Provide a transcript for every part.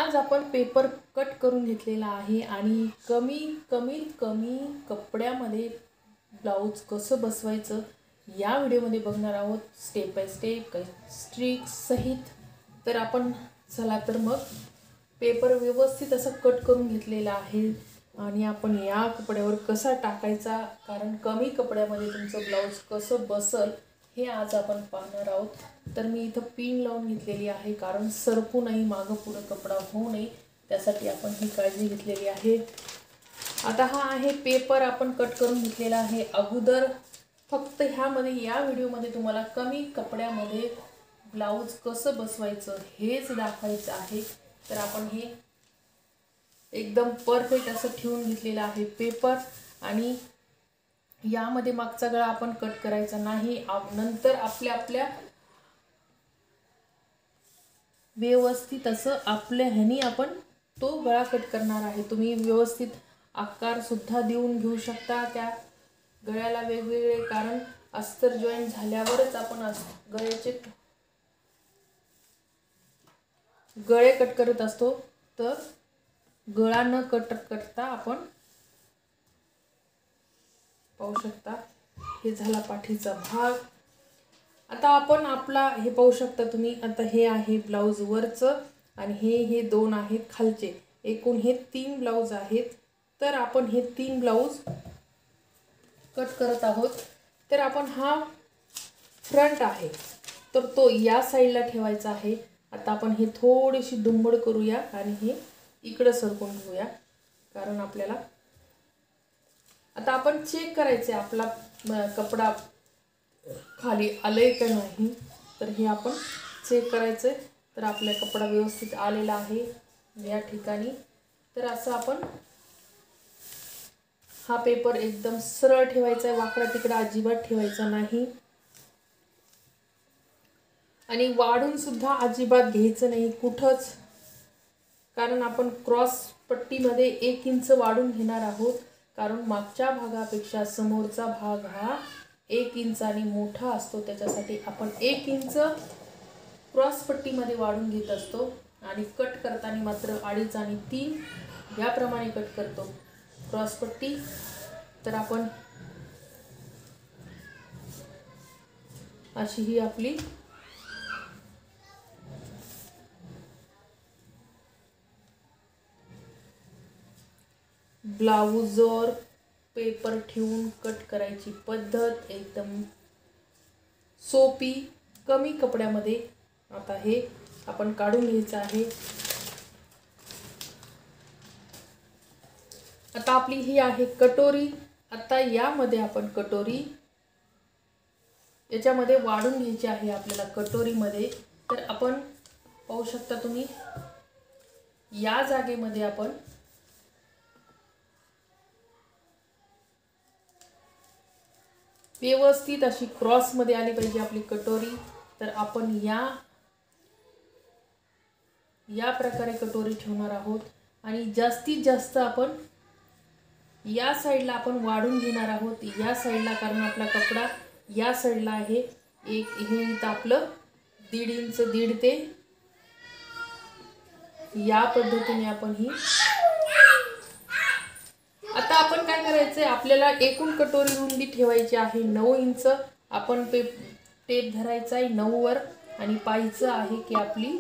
आज आपण paper cut करून घेतलेला आहे आणि कमीत कमी कपड्यामध्ये ब्लाऊज कसं बसवायचं या व्हिडिओमध्ये बघणार आहोत, स्टेप बाय स्टेप काही ट्रिक्स सहित। तर आपण चला तर मग पेपर व्यवस्थित असं कट करून घेतलेला आहे आणि आपण या कपड्यावर कसा टाकायचा, कारण कमी कपड्यामध्ये तुमचं ब्लाऊज कसं बसल हे आज आपण पाहणार आहोत। तर मी इथं पिन लावून घेतलेली आहे, कारण सरकू नाही, मागं पुढं कपडा होऊ नये त्यासाठी आपण ही काळजी घेतलेली आहे। आता हा आहे पेपर आपण कट करून घेतलेला आहे अगोदर। फक्त ह्यामध्ये या व्हिडिओमध्ये तुम्हाला कमी कपड्यामध्ये ब्लाऊज कसं बसवायचं हेच दाखवायचं आहे। तर आपण हे एकदम परफेक्ट असं ठेवून घेतलेला आहे पेपर आणि यामध्ये मागचा गळा आपण कट करायचा नाही। नंतर आपल्या व्यवस्थित असं आपल्या ह्यानी आपण तो गळा कट करणार आहे। तुम्ही व्यवस्थित आकार सुद्धा देऊन घेऊ शकता त्या गळ्याला वेगवेगळे, कारण अस्तर जॉईंट झाल्यावरच आपण गळ्याचे गळे कट करत असतो। तर गळा न कट करता आपण पाहू शकता हे झाला पाठीचा भाग। आता आपण आपला हे पाहू शकता तुम्ही, आता हे आहे ब्लाऊज वरचं आणि हे दोन आहेत खालचे, एकूण हे 3 ब्लाऊज आहेत। तर आपण हे 3 ब्लाऊज कट करत आहोत। तर आपण हा फ्रंट आहे तर तो या साईडला ठेवायचा आहे। आता आपण हे थोडीशी दुंबड करूया आणि हे इकडे सरकून घेऊया, कारण आपल्याला आता आपण चेक करायचे आपला कपडा खाली आले का नाही। तर हे आपण चेक करायचे, तर आपला कपडा व्यवस्थित आलेला आहे या ठिकाणी। तर असं आपण हा पेपर एकदम सरळ ठेवायचा आहे, वाकडा तिकडा अजिबात ठेवायचा नाही आणि वाढून सुद्धा अजिबात घ्यायचं नाही कुठंच, कारण आपण क्रॉस पट्टीमध्ये 1 इंच वाढून घेणार आहोत, कारण मागच्या भागापेक्षा समोरचा भाग हा 1 इंचाने मोठा असतो, त्याच्यासाठी आपण 1 इंच क्रॉस पट्टीमध्ये वाढून घेत असतो आणि कट करताना मात्र 2.5 आणि 3 याप्रमाणे कट करतो क्रॉस पट्टी। तर आपण अशी ही आपली ब्लाऊजवर पेपर ठेवून कट करायची पद्धत एकदम सोपी कमी कपड्यामध्ये। आता हे आपण काढून घ्यायचं आहे। आता आपली ही आहे कटोरी। आता यामध्ये आपण कटोरी याच्यामध्ये वाढून घ्यायची आहे आपल्याला कटोरीमध्ये। तर आपण पाहू शकता तुम्ही या जागेमध्ये आपण व्यवस्थित अशी क्रॉस मध्ये आली पाहिजे आपली कटोरी। तर आपण या प्रकारे कटोरी ठेवणार आहोत आणि जास्तीत जास्त आपण या साईडला आपण वाढून घेणार आहोत या साईडला, कारण आपला कपडा या साईडला आहे। हे इथं आपलं 1.5 इंच 1.5 ते या पद्धतीने आपण ही आता आपण काय करायचंय, आपल्याला एकूण कटोरी रुंदी ठेवायची आहे 9 इंच। आपण टेप धरायचा आहे 9 वर आणि पाहायचं आहे की आपली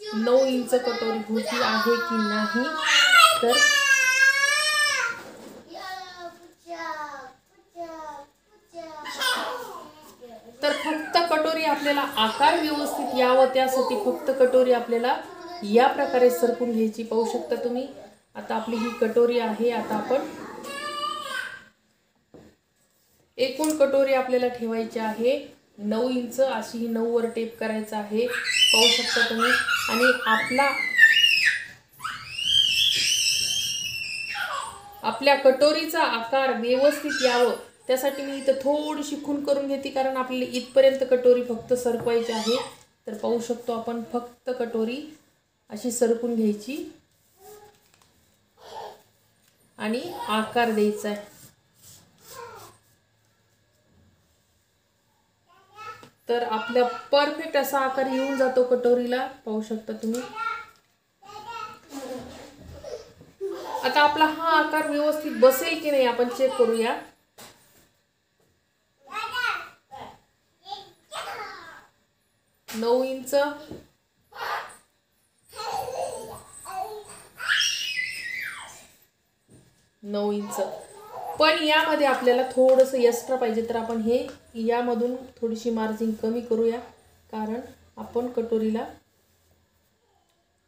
9 इंच कटोरी होती आहे की नाही। तर फक्त कटोरी आपल्याला आकार व्यवस्थित यावं त्यासाठी फक्त कटोरी आपल्याला या प्रकारे सरकून घ्यायची। पाहू शकता तुम्ही आता आपली ही कटोरी आहे। आता आपण एकूण कटोरी आपल्याला ठेवायची आहे 9 इंच, अशी ही 9 वर टेप करायचा आहे, पाहू शकता तुम्ही। आणि आपल्या कटोरीचा आकार व्यवस्थित यावं त्यासाठी मी इथं थोडीशी खून करून घेते, कारण आपल्याला इथपर्यंत कटोरी फक्त सरकवायची आहे। तर पाहू शकतो आपण फक्त कटोरी अशी सरकून घ्यायची आणि आकार द्यायचा आहे। तर आपला परफेक्ट असा आकार येऊन जातो कटोरीला, पाहू शकता तुम्ही। आता आपला हा आकार व्यवस्थित बसेल की नाही आपण चेक करूया. 9 इंच, 9 इंच. पण यामध्ये आपल्याला थोडंसं एक्स्ट्रा पाहिजे तर आपण हे यामधून थोडीशी मार्जिन कमी करूया, कारण आपण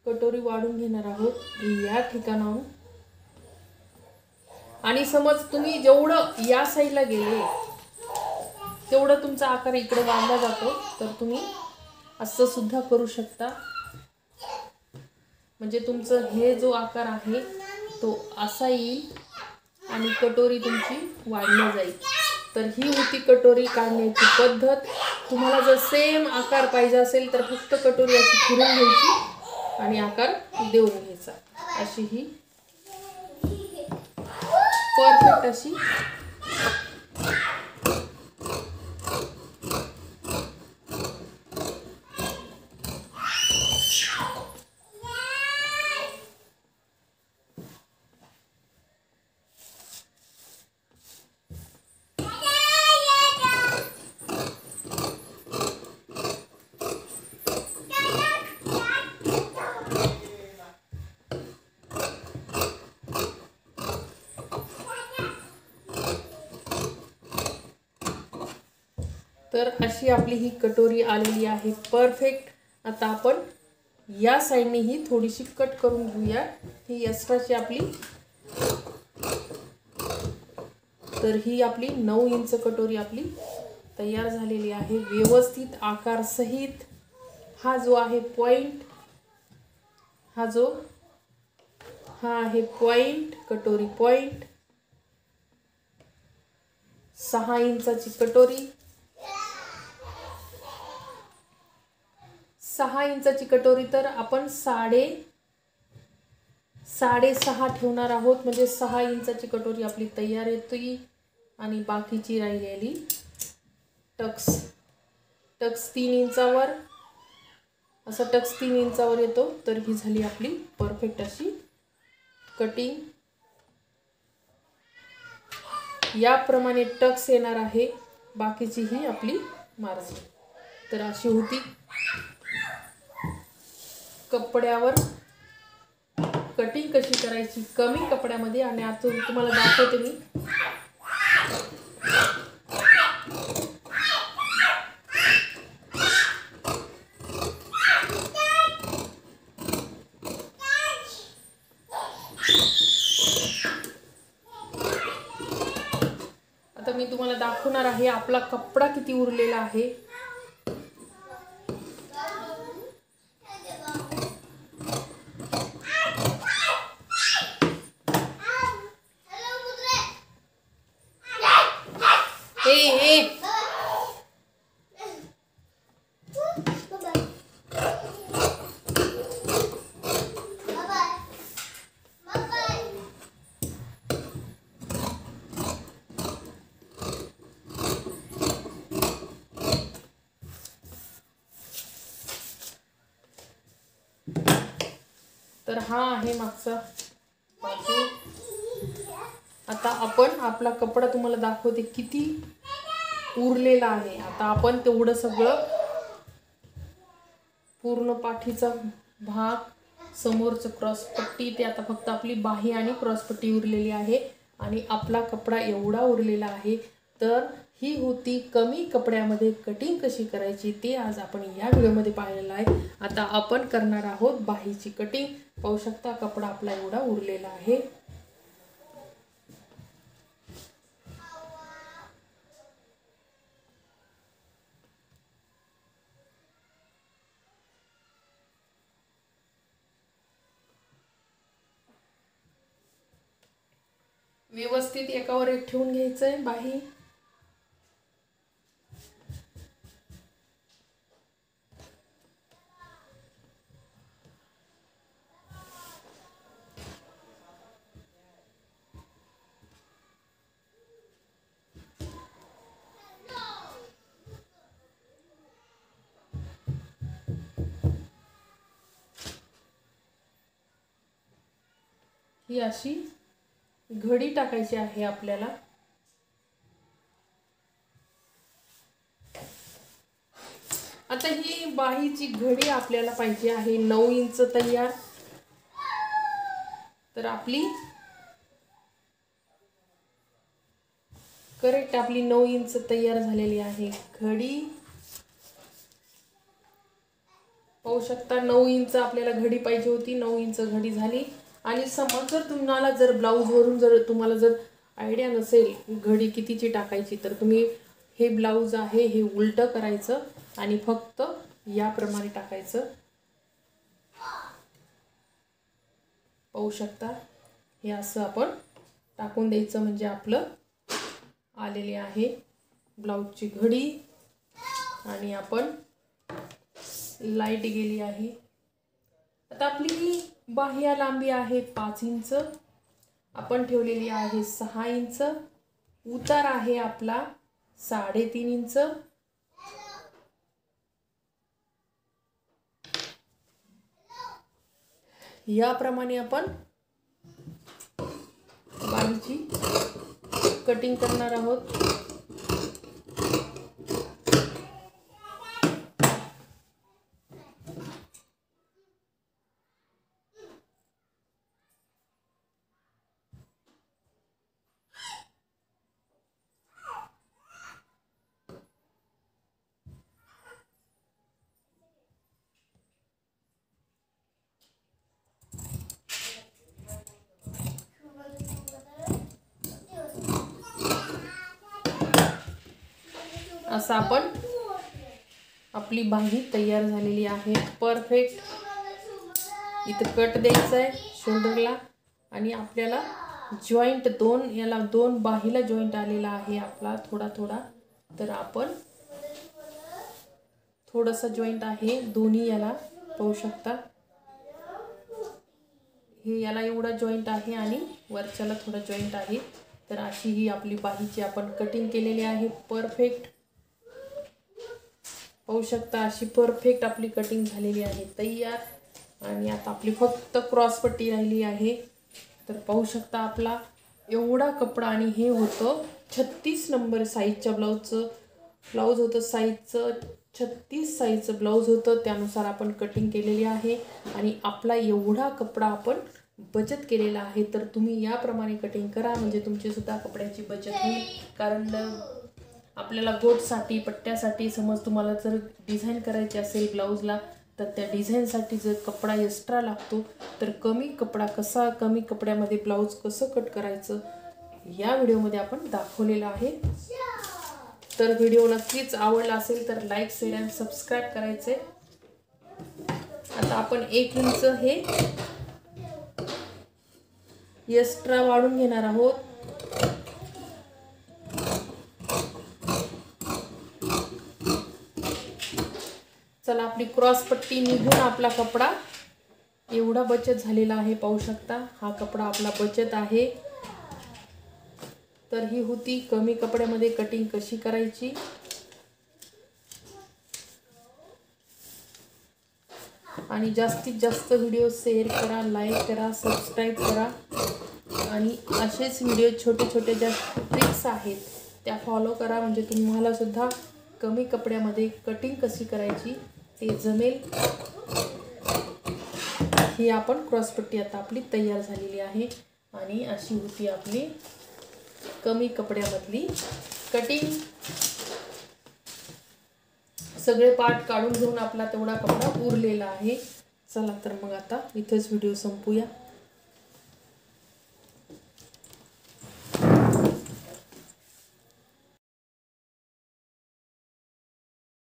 कटोरी वाढून घेणार आहोत या ठिकाणाहून. आणि समज तुम्ही जेवढं या साईडला गेले तेवढं तुमचा आकार इकडे वाढला जातो, तर तुम्ही असं सुद्धा करू शकता. म्हणजे तुमचं हे जो आकार आहे तो असा येईल आणि कटोरी तुमची वाढली जाईल. तर ही होती कटोरी काढण्याची पद्धत. तुम्हाला जर सेम आकार पाहिजे असेल तर फक्त कटोरी अशी फिरून घ्यायची आणि आकार देऊन घ्यायचा. अशी ही परफेक्ट अशी तर अशी आपली ही कटोरी आलेली आहे परफेक्ट. आता आपण या साईडने ही थोडीशी कट करून घेऊया ही एक्स्ट्राची आपली. तर ही आपली 9 इंच कटोरी आपली तयार झालेली आहे व्यवस्थित आकार सहित. हा जो आहे पॉइंट, हा आहे पॉइंट, कटोरी पॉइंट. 6 इंचाची कटोरी, 6 इंचाची कटोरी. तर आपण 6.5 ठेवणार आहोत, म्हणजे 6 इंचाची कटोरी आपली तयार येते. आणि बाकीची राहिलेली टक्स 3 इंचावर, असं टक्स 3 इंचावर येतो. तर ही झाली आपली परफेक्ट अशी कटिंग. याप्रमाणे टक्स येणार आहे, बाकीची ही आपली मार्जिन. तर अशी होती कपड्यावर कटिंग कशी करायची कमी कपड्यामध्ये. आणि आता तुम्हाला दाखवते मी. आता मी तुम्हाला दाखवणार आहे आपला कपडा किती उरलेला आहे. तर हा आहे मागचा बाजू. आता आपण आपला कपडा तुम्हाला दाखवते किती उरलेला आहे. आता आपण तेवढं सगळं पूर्ण पाठीचा भाग, समोरचं क्रॉसपट्टी, ते आता फक्त आपली बाही आणि क्रॉसपट्टी उरलेली आहे. आणि आपला कपडा एवढा उरलेला आहे. तर ही होती कमी कपड्यामध्ये कटिंग कशी करायची, ते आज आपण या व्हिडिओमध्ये पाहिलेलं आहे. आता आपण करणार आहोत बाहीची कटिंग. पाहू शकता कपडा आपला एवढा उरलेला आहे. व्यवस्थित एकावर एक ठेवून घ्यायचंय बाही. ही अशी घडी टाकायची आहे आपल्याला. आता ही बाहीची घडी आपल्याला पाहिजे आहे 9 इंच तयार. तर आपली करेक्ट आपली 9 इंच तयार झालेली आहे घडी. पाहू शकता 9 इंच आपल्याला घडी पाहिजे होती. 9 इंच घडी झाली. आणि समज जर तुम्हाला ब्लाऊज वरून तुम्हाला आयडिया नसेल घडी कितीची टाकायची, तर तुम्ही हे ब्लाऊज आहे हे उलट करायचं आणि फक्त याप्रमाणे टाकायचं. पाहू शकता हे असं आपण टाकून द्यायचं म्हणजे आपलं आलेली आहे ब्लाऊजची घडी. आणि आपण लाईट गेली आहे. आता आपली ही बाह्य लांबी आहे 5 इंच, आपण ठेवलेली आहे 6 इंच. उतार आहे आपला 3.5 इंच. याप्रमाणे आपण बाहीची कटिंग करणार आहोत. असं आपण आपली बाही तयार झालेली आहे परफेक्ट. इथं कट द्यायचा आहे शोल्डरला. आणि आपल्याला जॉईंट याला 2 बाहीला जॉईंट आलेला आहे आपला थोडा थोडा. तर आपण थोडासा जॉईंट आहे दोन्ही याला. पाहू शकता हे याला एवढा जॉईंट आहे आणि वरच्याला थोडा जॉईंट आहे. तर अशी ही आपली बाहीची आपण कटिंग केलेली आहे परफेक्ट. पाहू शकता अशी परफेक्ट आपली कटिंग झालेली आहे तयार. आणि आता आपली फक्त क्रॉस पट्टी राहिली आहे. तर पाहू शकता आपला एवढा कपडा. आणि हे होतं 36 नंबर साईजच्या ब्लाऊजचं. ब्लाऊज होतं साईजचं 36 साईजचं ब्लाऊज होतं. त्यानुसार आपण कटिंग केलेली आहे. आणि आपला एवढा कपडा आपण बचत केलेला आहे. तर तुम्ही याप्रमाणे कटिंग करा म्हणजे तुमची सुद्धा कपड्याची बचत होईल. कारण आपल्याला गोटसाठी पट्ट्यासाठी समज तुम्हाला जर डिझाईन करायची असेल ब्लाऊजला, तर त्या डिझाईनसाठी जर कपडा एक्स्ट्रा लागतो. तर कमी कपड्यामध्ये ब्लाऊज कसं कट करायचं या व्हिडिओमध्ये आपण दाखवलेलं आहे. तर व्हिडिओ नक्कीच आवडला असेल तर लाईक शेअर आणि सबस्क्राईब करायचे. आता आपण 1 इंच हे एक्स्ट्रा वाढून घेणार आहोत. चला आपली क्रॉस पट्टी निघून आपला कपडा एवढा बचत झालेला आहे. पाहू शकता हा कपडा आपला बचत आहे. तर ही होती कमी कपड्यामध्ये कटिंग कशी करायची. आणि जास्तीत जास्त व्हिडिओ शेअर करा, लाईक करा, सबस्क्राईब करा. आणि असेच व्हिडिओ छोटे छोटे ज्या ट्रिक्स आहेत त्या फॉलो करा म्हणजे तुम्हाला सुद्धा कमी कपड्यामध्ये कटिंग कशी करायची ते जमेल. ही आपण क्रॉसपट्टी आता आपली तयार झालेली आहे. आणि अशी होती आपली कमी कपड्यामधली कटिंग. सगळे पार्ट काढून घेऊन आपला तेवढा कपडा उरलेला आहे. चला तर मग आता इथेच व्हिडिओ संपूया.